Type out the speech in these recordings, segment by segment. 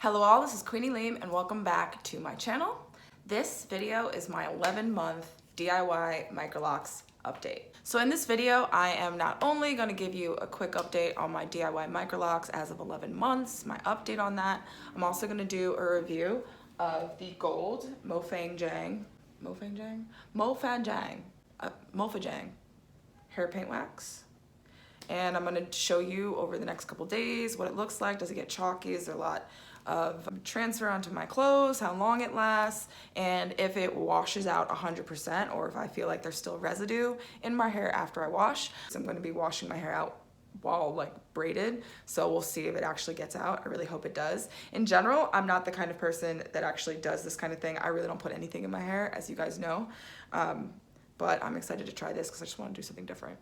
Hello all, this is Queenie Lume and welcome back to my channel. This video is my 11-month DIY Microlocs update. So in this video, I am not only going to give you a quick update on my DIY Microlocs as of 11 months, my update on that. I'm also going to do a review of the gold Mofajang hair paint wax. And I'm going to show you over the next couple days what it looks like. Does it get chalky? Is there a lot of transfer onto my clothes? How long it lasts? And if it washes out 100% or if I feel like there's still residue in my hair after I wash. So I'm going to be washing my hair out while like braided, so we'll see if it actually gets out. I really hope it does. In general, I'm not the kind of person that actually does this kind of thing. I really don't put anything in my hair, as you guys know, but I'm excited to try this because I just want to do something different.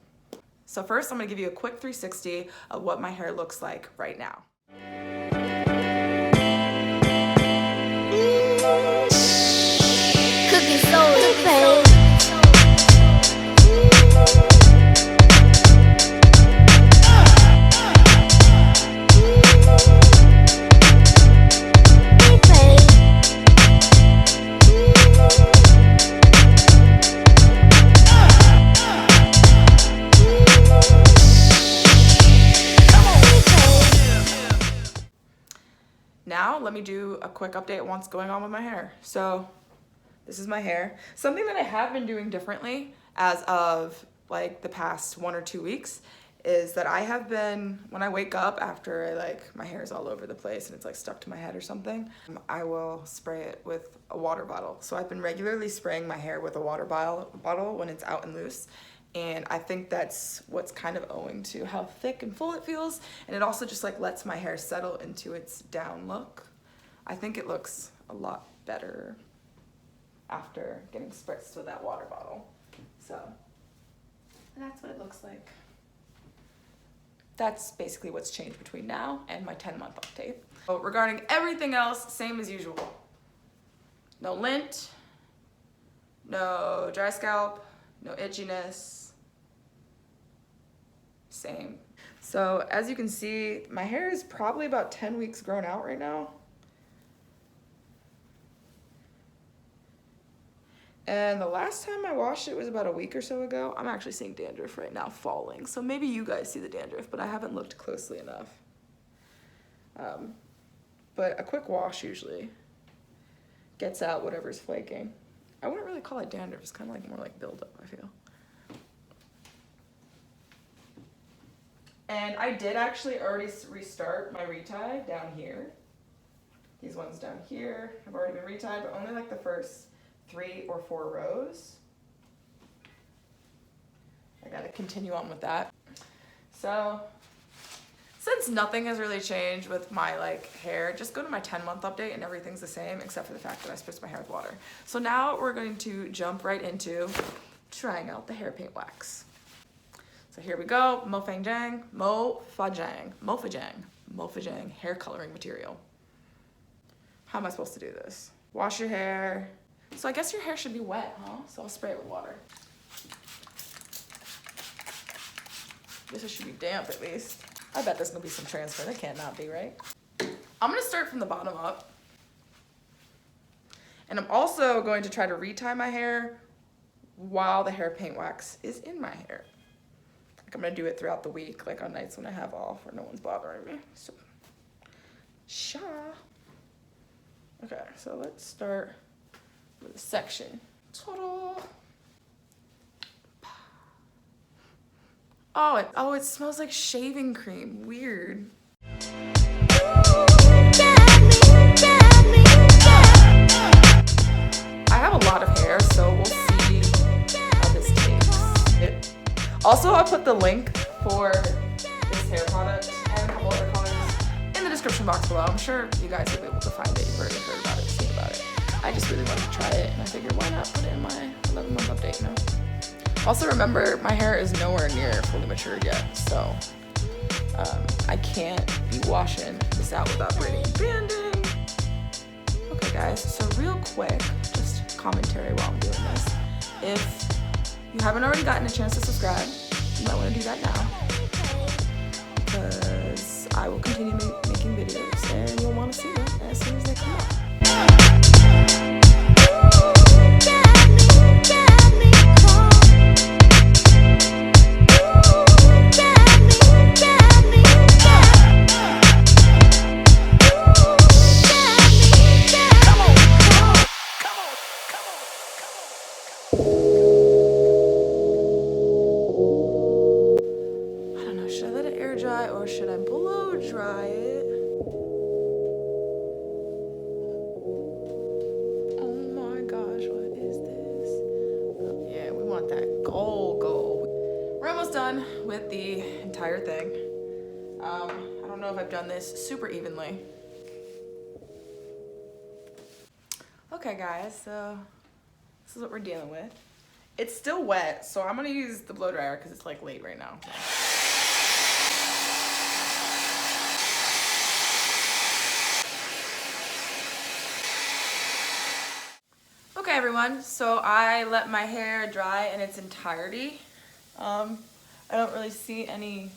So first, I'm going to give you a quick 360 of what my hair looks like right now. Cooking soul pain. Now, let me do a quick update on what's going on with my hair. So, this is my hair. Something that I have been doing differently as of like the past 1 or 2 weeks is that I have been, when I wake up after my hair is all over the place and it's like stuck to my head or something, I will spray it with a water bottle. So I've been regularly spraying my hair with a water bottle when it's out and loose. And I think that's what's kind of owing to how thick and full it feels. And it also just like lets my hair settle into its down look. I think it looks a lot better after getting spritzed with that water bottle. So that's what it looks like. That's basically what's changed between now and my 10-month update. So regarding everything else, same as usual. No lint, no dry scalp, no itchiness. Same. So as you can see, my hair is probably about 10 weeks grown out right now. And the last time I washed it was about a week or so ago. I'm actually seeing dandruff right now falling. So maybe you guys see the dandruff, but I haven't looked closely enough. But a quick wash usually gets out whatever's flaking. I wouldn't really call it dandruff. It's kind of like more like buildup, I feel. And I did actually already restart my retie down here. These ones down here have already been retied, but only like the first 3 or 4 rows. I gotta continue on with that. So, since nothing has really changed with my hair, just go to my 10-month update and everything's the same except for the fact that I spritzed my hair with water. So now we're going to jump right into trying out the hair paint wax. So here we go, Mofajang hair coloring material. How am I supposed to do this? Wash your hair. So I guess your hair should be wet, huh? So I'll spray it with water. Guess it should be damp at least. I bet there's gonna be some transfer. That can't not be, right? I'm gonna start from the bottom up. And I'm also going to try to retie my hair while the hair paint wax is in my hair. I'm gonna do it throughout the week, like on nights when I have off where no one's bothering me. So, okay, so let's start with a section. Ta-da! Oh, it smells like shaving cream. Weird. I have a lot of hair, so we'll see how this tastes. Also, I'll put the link for this hair product and a couple other colors in the description box below. I'm sure you guys will be able to find it. You've already heard about it, seen about it. I just really wanted to try it, and I figured why not put it in my 11-month update, you know? Also, remember, my hair is nowhere near fully matured yet, so I can't be washing this out without braiding and banding. Okay, guys, so real quick, just commentary while I'm doing this. If you haven't already gotten a chance to subscribe, you might want to do that now, because I will continue making videos and you'll want to see them as entire thing. I don't know if I've done this super evenly. Okay guys, so this is what we're dealing with. It's still wet, so I'm gonna use the blow dryer because it's like late right now. Okay everyone, so I let my hair dry in its entirety. I don't really see any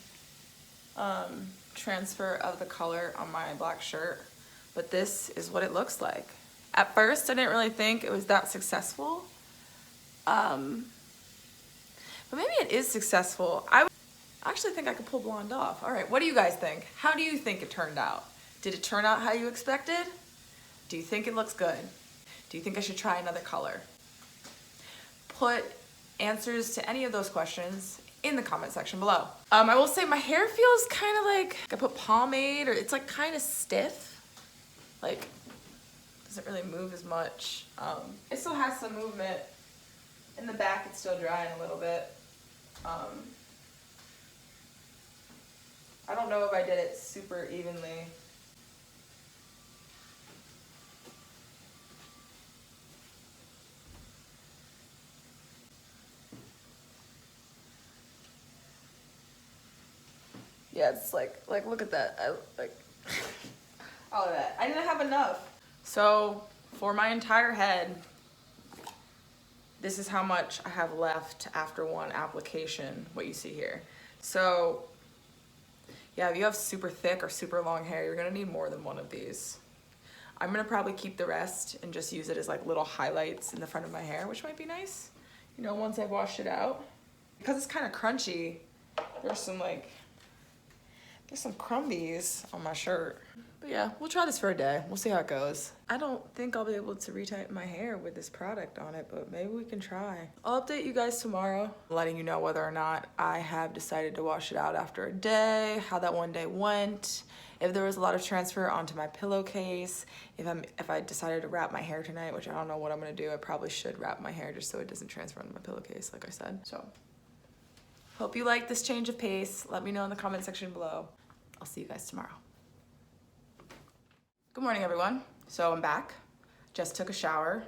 transfer of the color on my black shirt, but this is what it looks like. At first I didn't really think it was that successful, but maybe it is successful. I actually think I could pull blonde off. All right, what do you guys think? How do you think it turned out? Did it turn out how you expected? Do you think it looks good? Do you think I should try another color? Put answers to any of those questions in the comment section below. I will say my hair feels kind of like I put pomade, or it's like kind of stiff. Like, doesn't really move as much. It still has some movement. In the back it's still drying a little bit. I don't know if I did it super evenly. Yeah, it's like look at that. All of that. I didn't have enough. So for my entire head, this is how much I have left after one application, what you see here. So yeah, if you have super thick or super long hair, you're gonna need more than one of these. I'm gonna probably keep the rest and just use it as like little highlights in the front of my hair, which might be nice, you know, once I've washed it out. Because it's kind of crunchy, there's some crumbies on my shirt. But yeah, we'll try this for a day. We'll see how it goes. I don't think I'll be able to retighten my hair with this product on it, but maybe we can try. I'll update you guys tomorrow, letting you know whether or not I have decided to wash it out after a day, how that one day went, if there was a lot of transfer onto my pillowcase, if I decided to wrap my hair tonight, which I don't know what I'm gonna do. I probably should wrap my hair just so it doesn't transfer onto my pillowcase, like I said. So, hope you like this change of pace. Let me know in the comment section below. I'll see you guys tomorrow. Good morning, everyone. So I'm back. Just took a shower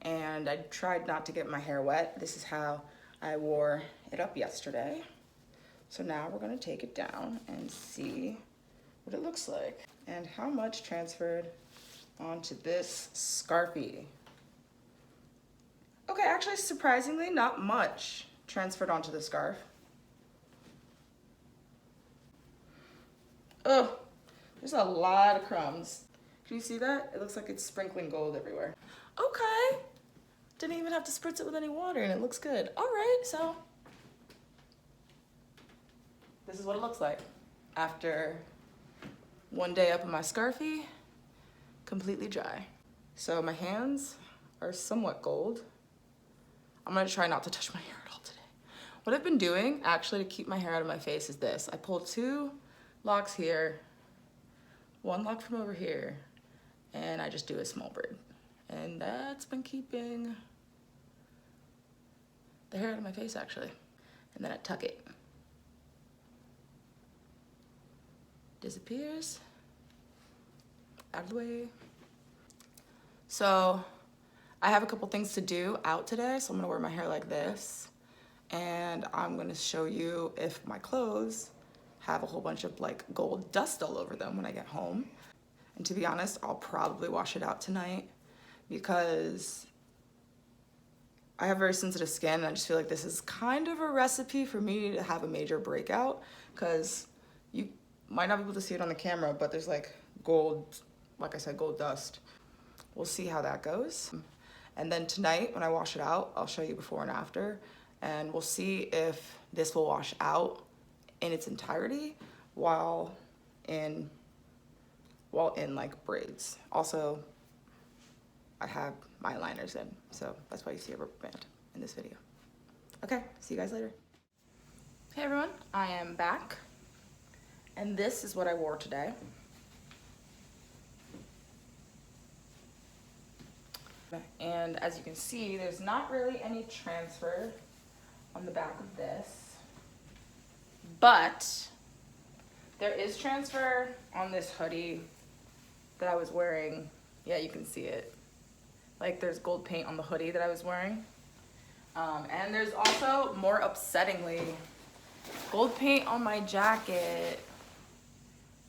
and I tried not to get my hair wet. This is how I wore it up yesterday. So now we're gonna take it down and see what it looks like and how much transferred onto this scarfie. Okay, actually surprisingly not much transferred onto the scarf. Oh, there's a lot of crumbs. Can you see that? It looks like it's sprinkling gold everywhere. Okay. Didn't even have to spritz it with any water and it looks good. All right, so this is what it looks like after one day up in my scarfie, completely dry. So my hands are somewhat gold. I'm gonna try not to touch my hair at all today. What I've been doing actually to keep my hair out of my face is this. I pull 2 locks here, 1 lock from over here, and I just do a small braid. And that's been keeping the hair out of my face actually. And then I tuck it. Disappears, out of the way. So I have a couple things to do out today, so I'm gonna wear my hair like this. And I'm gonna show you if my clothes have a whole bunch of like gold dust all over them when I get home. And to be honest, I'll probably wash it out tonight because I have very sensitive skin and I just feel like this is kind of a recipe for me to have a major breakout, because you might not be able to see it on the camera, but there's like gold, like I said, gold dust. We'll see how that goes. And then tonight when I wash it out, I'll show you before and after, and we'll see if this will wash out in its entirety while in like braids. Also, I have my liners in, so that's why you see a rubber band in this video. Okay, see you guys later. Hey everyone, I am back, and this is what I wore today. And as you can see, there's not really any transfer on the back of this, but There is transfer on this hoodie that I was wearing. Yeah, you can see it. Like there's gold paint on the hoodie that I was wearing. And there's also, more upsettingly, gold paint on my jacket,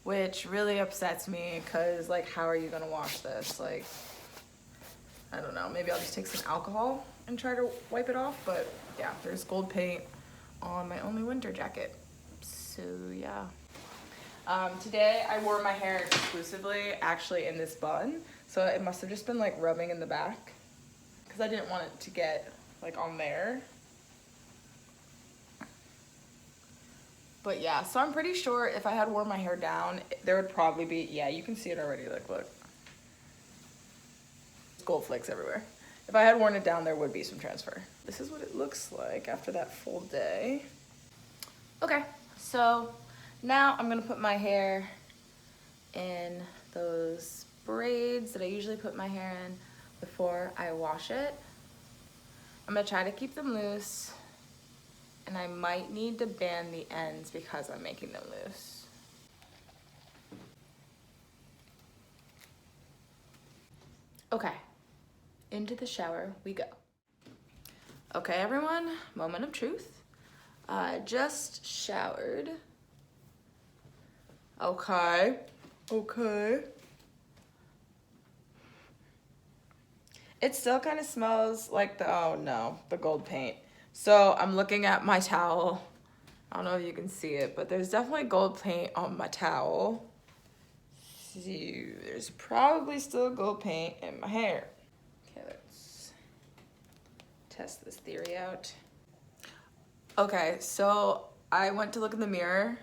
which really upsets me because, like, how are you gonna wash this? Like, I don't know, maybe I'll just take some alcohol and try to wipe it off, but yeah, there's gold paint on my only winter jacket. So yeah. Today I wore my hair exclusively actually in this bun, so it must have just been like rubbing in the back because I didn't want it to get like on there. But yeah, so I'm pretty sure if I had worn my hair down, there would probably be, yeah, you can see it already, like look. Gold flakes everywhere. If I had worn it down, there would be some transfer. This is what it looks like after that full day. Okay, so now I'm gonna put my hair in those braids that I usually put my hair in before I wash it. I'm gonna try to keep them loose, and I might need to band the ends because I'm making them loose. Okay, into the shower we go. Okay, everyone, moment of truth. I just showered. Okay. It still kind of smells like the gold paint. So I'm looking at my towel. I don't know if you can see it, but there's definitely gold paint on my towel. So there's probably still gold paint in my hair. Okay, let's test this theory out. Okay, so I went to look in the mirror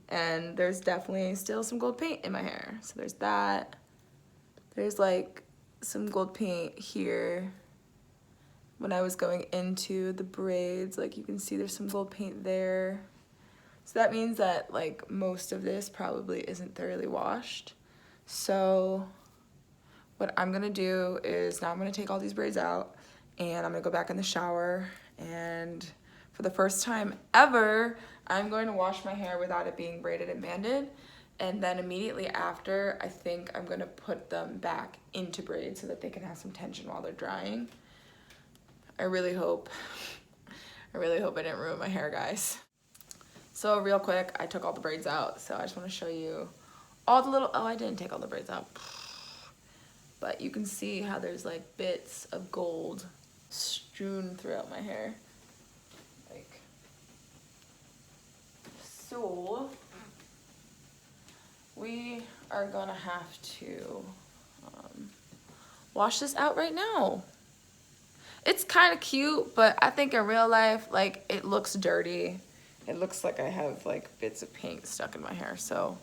and there's definitely still some gold paint in my hair. So there's that. There's like some gold paint here. When I was going into the braids, like you can see there's some gold paint there. So that means that like most of this probably isn't thoroughly washed. So what I'm gonna do is now I'm gonna take all these braids out and I'm gonna go back in the shower, and for the first time ever, I'm going to wash my hair without it being braided and banded. And then immediately after, I think I'm gonna put them back into braids so that they can have some tension while they're drying. I really hope I didn't ruin my hair, guys. So real quick, I took all the braids out, so I just wanna show you all the little, oh, I didn't take all the braids out. But you can see how there's like bits of gold strewn throughout my hair. Like, so we are gonna have to wash this out right now. It's kind of cute, but I think in real life, like, it looks dirty. It looks like I have like bits of paint stuck in my hair. So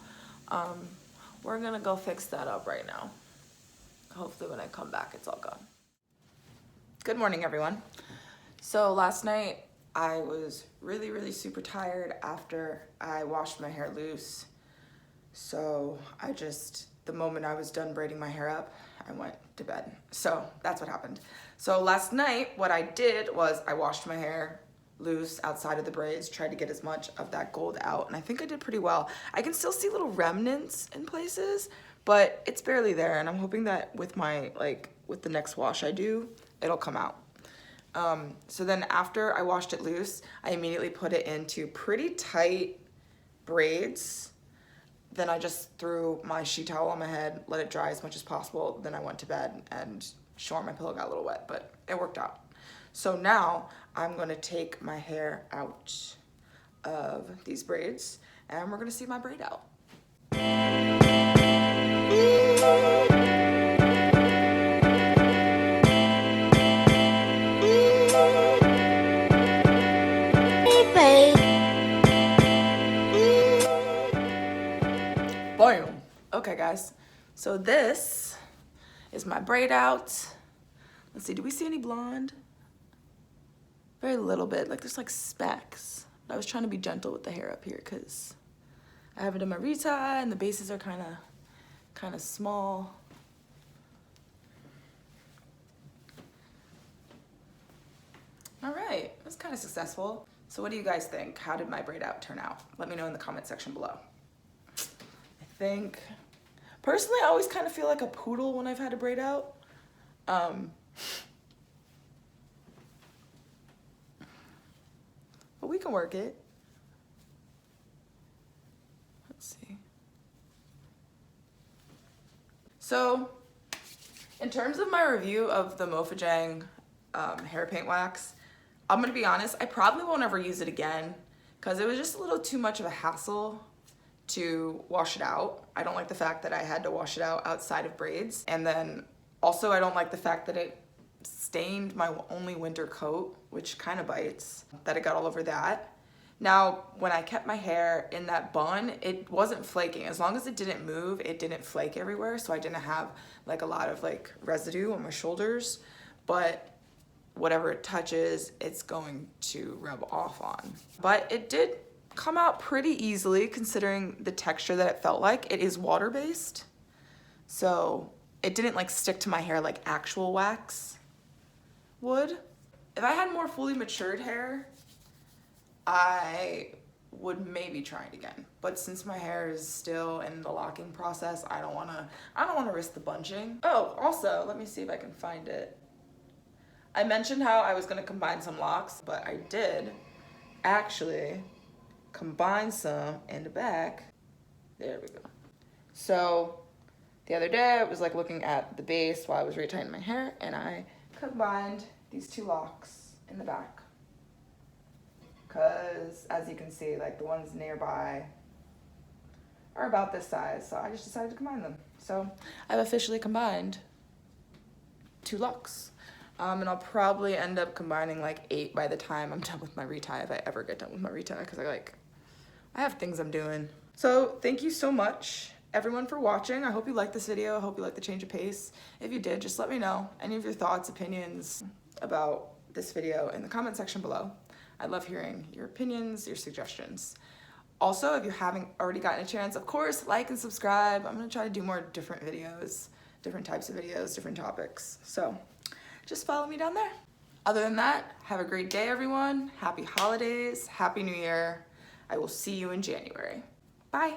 we're gonna go fix that up right now. Hopefully when I come back, it's all gone. Good morning, everyone. So last night I was really super tired after I washed my hair loose. So the moment I was done braiding my hair up, I went to bed. So that's what happened. So last night, what I did was I washed my hair loose outside of the braids, tried to get as much of that gold out, and I think I did pretty well. I can still see little remnants in places, but it's barely there, and I'm hoping that with the next wash I do, it'll come out. So then after I washed it loose, I immediately put it into pretty tight braids. Then I just threw my sheet towel on my head, let it dry as much as possible. Then I went to bed, and sure, my pillow got a little wet, but it worked out. So now I'm gonna take my hair out of these braids and we're gonna see my braid out. Boom. Okay, guys. So this is my braid out. Let's see, do we see any blonde? Very little bit, like there's like specks. I was trying to be gentle with the hair up here because I have it in my retie and the bases are kind of small. All right, that's kind of successful. So what do you guys think? How did my braid out turn out? Let me know in the comment section below. I think, personally, I always kind of feel like a poodle when I've had a braid out. But we can work it. Let's see. So, in terms of my review of the Mofajang hair paint wax, I'm gonna be honest, I probably won't ever use it again because it was just a little too much of a hassle to wash it out. I don't like the fact that I had to wash it out outside of braids. And then also I don't like the fact that it stained my only winter coat, which kind of bites, that it got all over that. Now, when I kept my hair in that bun, it wasn't flaking. As long as it didn't move, it didn't flake everywhere, so I didn't have like a lot of like residue on my shoulders. But whatever it touches, it's going to rub off on. But it did come out pretty easily considering the texture that it felt like. It is water-based, so it didn't like stick to my hair like actual wax would. If I had more fully matured hair, I would maybe try it again. But since my hair is still in the locking process, I don't wanna risk the bunching. Oh, also, let me see if I can find it. I mentioned how I was gonna combine some locks, but I did actually combine some in the back. There we go. So the other day I was like looking at the base while I was retying my hair, and I combined these two locks in the back. Because as you can see, like the ones nearby are about this size, so I just decided to combine them. So I've officially combined two locks. And I'll probably end up combining like 8 by the time I'm done with my retie, if I ever get done with my retie, because I have things I'm doing. So thank you so much, everyone, for watching. I hope you liked this video. I hope you liked the change of pace. If you did, just let me know any of your thoughts, opinions about this video in the comment section below. I love hearing your opinions, your suggestions. Also, if you haven't already gotten a chance, of course, like and subscribe. I'm gonna try to do more different videos, different types of videos, different topics. So just follow me down there. Other than that, have a great day, everyone. Happy holidays, Happy New Year. I will see you in January. Bye.